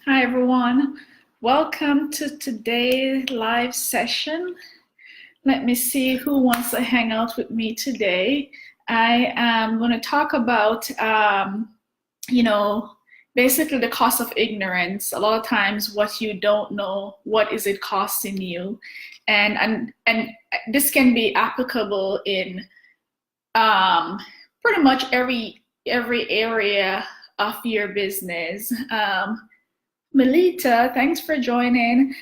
Hi everyone, welcome to today's live session. Let me see who wants to hang out with me today. I am going to talk about, basically the cost of ignorance. A lot of times what you don't know, what is it costing you? And this can be applicable in pretty much every area of your business. Melita, thanks for joining.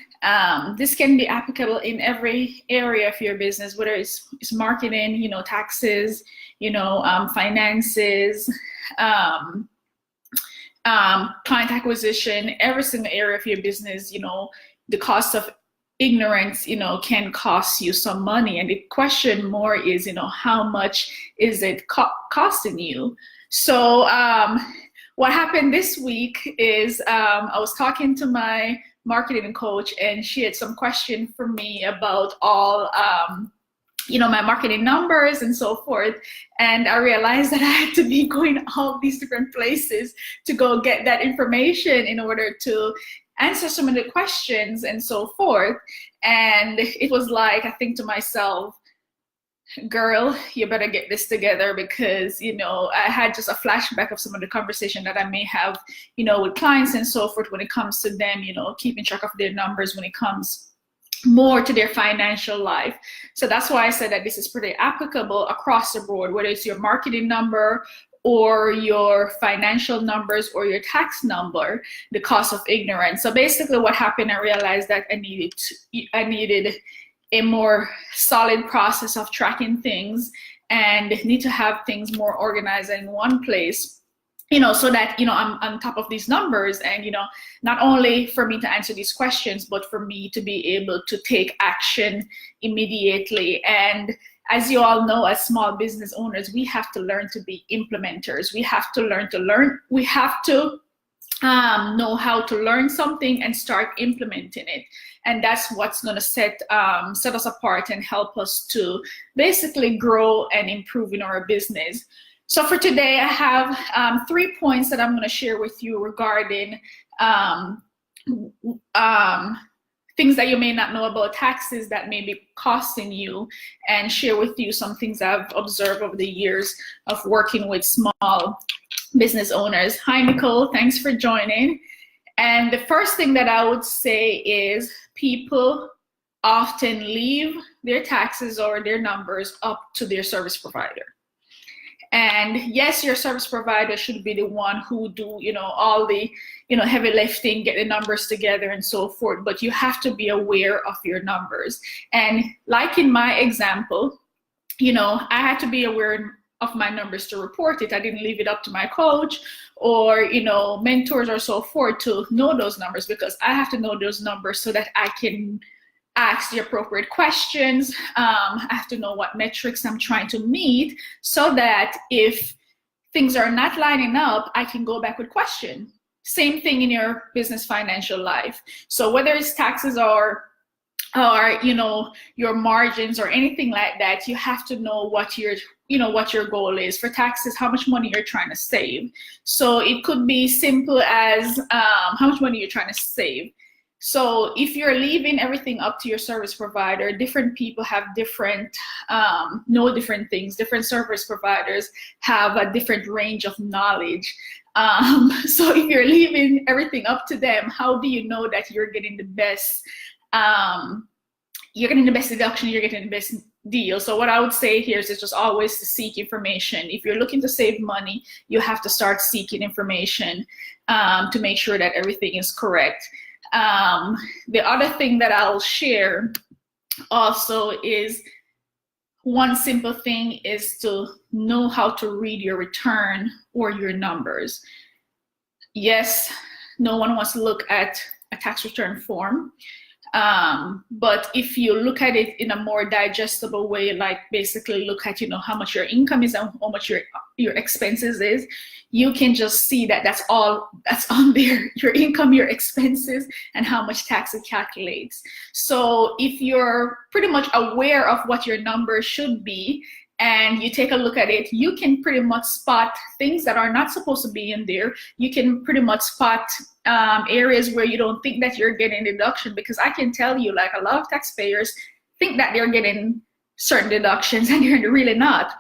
This can be applicable in every area of your business, whether it's marketing, taxes, finances, client acquisition, every single area of your business. The cost of ignorance, can cost you some money. And the question more is, how much is it costing you? So, what happened this week is I was talking to my marketing coach, and she had some question for me about all my marketing numbers and so forth. And I realized that I had to be going all these different places to go get that information in order to answer some of the questions and so forth. And it was like, I think to myself, girl, you better get this together, because I had just a flashback of some of the conversation that I may have with clients and so forth when it comes to them keeping track of their numbers when it comes more to their financial life. So that's why I said that this is pretty applicable across the board, whether it's your marketing number or your financial numbers or your tax number, the cost of ignorance. So basically what happened, I realized that I needed a more solid process of tracking things, and need to have things more organized in one place, so that I'm on top of these numbers, and not only for me to answer these questions, but for me to be able to take action immediately. And as you all know, as small business owners, we have to learn to be implementers. We have to learn. We have to know how to learn something and start implementing it. And that's what's going to set us apart and help us to basically grow and improve in our business. So for today, I have 3 points that I'm going to share with you regarding things that you may not know about taxes that may be costing you, and share with you some things I've observed over the years of working with small business owners. Hi, Nicole. Thanks for joining. And the first thing that I would say is people often leave their taxes or their numbers up to their service provider. And yes, your service provider should be the one who do, all the, heavy lifting, get the numbers together and so forth. But you have to be aware of your numbers. And like in my example, I had to be aware of my numbers to report it. I didn't leave it up to my coach or, mentors or so forth to know those numbers, because I have to know those numbers so that I can ask the appropriate questions. I have to know what metrics I'm trying to meet, so that if things are not lining up, I can go back with question. Same thing in your business financial life. So whether it's taxes or your margins or anything like that, you have to know what your goal is. For taxes, how much money you're trying to save. So it could be simple as how much money you're trying to save. So if you're leaving everything up to your service provider, different people have different, know different things. Different service providers have a different range of knowledge. So if you're leaving everything up to them, how do you know that you're getting the best, deduction, you're getting the best deal? So what I would say here is just always to seek information. If you're looking to save money, you have to start seeking information to make sure that everything is correct. The other thing that I'll share also is, one simple thing is to know how to read your return or your numbers. Yes, no one wants to look at a tax return form. But if you look at it in a more digestible way, like basically look at, how much your income is and how much your expenses is, you can just see that that's on there, your income, your expenses, and how much tax it calculates. So if you're pretty much aware of what your numbers should be, and you take a look at it, you can pretty much spot things that are not supposed to be in there. You can pretty much spot areas where you don't think that you're getting deduction, because I can tell you, like, a lot of taxpayers think that they're getting certain deductions and they're really not.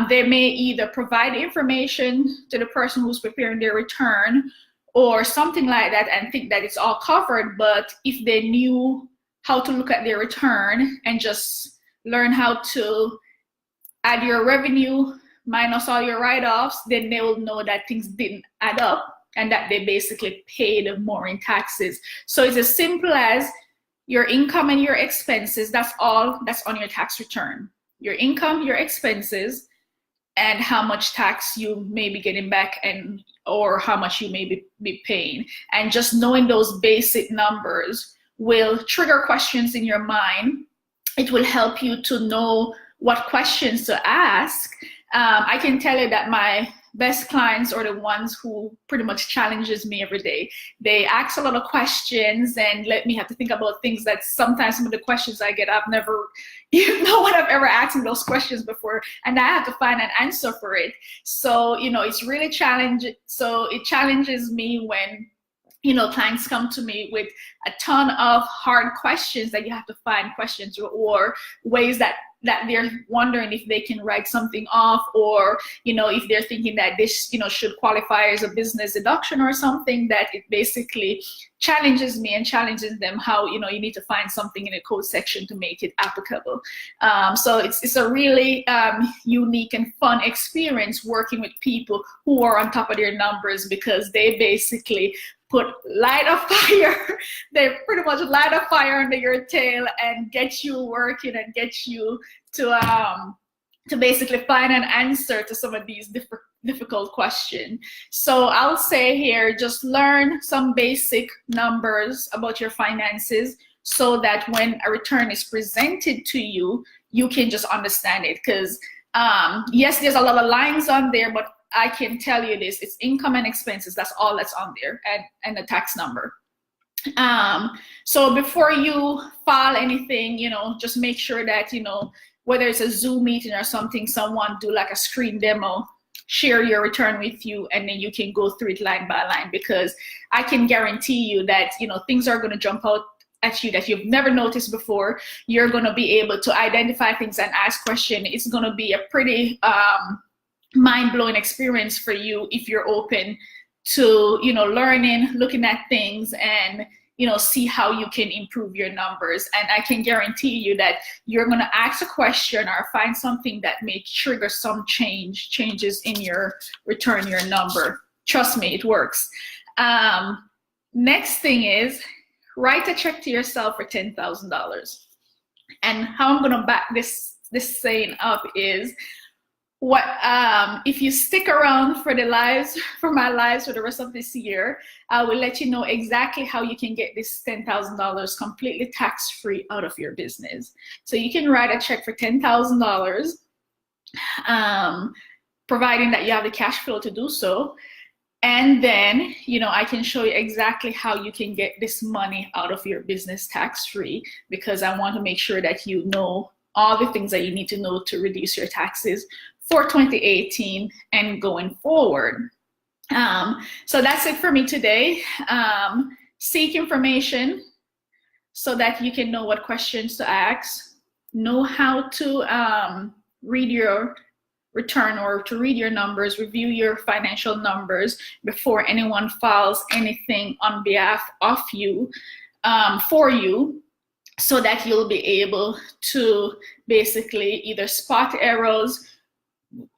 They may either provide information to the person who's preparing their return or something like that and think that it's all covered, but if they knew how to look at their return and just learn how to add your revenue minus all your write-offs, then they will know that things didn't add up and that they basically paid more in taxes. So it's as simple as your income and your expenses. That's all that's on your tax return. Your income, your expenses, and how much tax you may be getting back, and or how much you may be paying. And just knowing those basic numbers will trigger questions in your mind. It will help you to know what questions to ask. I can tell you that my best clients are the ones who pretty much challenges me every day. They ask a lot of questions and let me have to think about things that sometimes some of the questions I get, I've never, no one I've ever asked me those questions before, and I have to find an answer for it. So, it's really challenging. So it challenges me when, clients come to me with a ton of hard questions that you have to find questions or ways that they're wondering if they can write something off, or if they're thinking that this should qualify as a business deduction or something, that it basically challenges me and challenges them how you need to find something in a code section to make it applicable. So it's a really unique and fun experience working with people who are on top of their numbers, because they basically light a fire. They pretty much light a fire under your tail and get you working and get you to basically find an answer to some of these difficult questions. So I'll say here, just learn some basic numbers about your finances so that when a return is presented to you, you can just understand it. Because yes, there's a lot of lines on there, but I can tell you this, it's income and expenses. That's all that's on there, and the tax number. So before you file anything, just make sure that, whether it's a Zoom meeting or something, someone do like a screen demo, share your return with you, and then you can go through it line by line, because I can guarantee you that, things are going to jump out at you that you've never noticed before. You're going to be able to identify things and ask questions. It's going to be a pretty mind-blowing experience for you if you're open to learning, looking at things, and see how you can improve your numbers. And I can guarantee you that you're going to ask a question or find something that may trigger some changes in your return, your number. Trust me, it works. Next thing is, write a check to yourself for $10,000. And how I'm going to back this saying up is, if you stick around for my lives for the rest of this year, I will let you know exactly how you can get this $10,000 completely tax-free out of your business. So you can write a check for $10,000, providing that you have the cash flow to do so. And then, I can show you exactly how you can get this money out of your business tax-free, because I want to make sure that you know all the things that you need to know to reduce your taxes for 2018 and going forward. So that's it for me today. Seek information so that you can know what questions to ask, know how to read your return or to read your numbers, review your financial numbers before anyone files anything on behalf of you, for you, so that you'll be able to basically either spot errors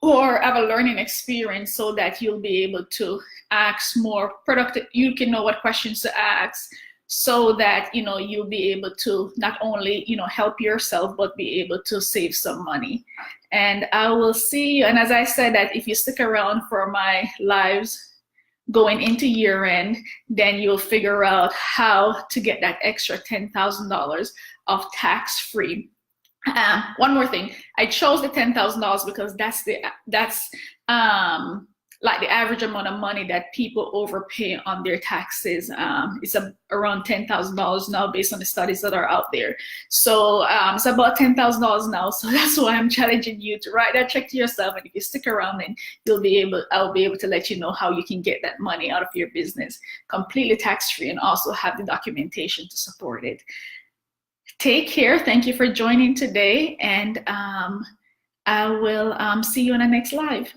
or have a learning experience, so that you'll be able to ask more productive, you can know what questions to ask, so that you'll be able to not only help yourself, but be able to save some money. And I will see you, and as I said, that if you stick around for my lives going into year end, then you'll figure out how to get that extra $10,000 of tax-free. One more thing, I chose the $10,000 because that's like the average amount of money that people overpay on their taxes is around $10,000 now, based on the studies that are out there. So it's about $10,000 now. So that's why I'm challenging you to write that check to yourself. And if you stick around, then I'll be able to let you know how you can get that money out of your business completely tax-free, and also have the documentation to support it. Take care. Thank you for joining today. And I will see you in the next live.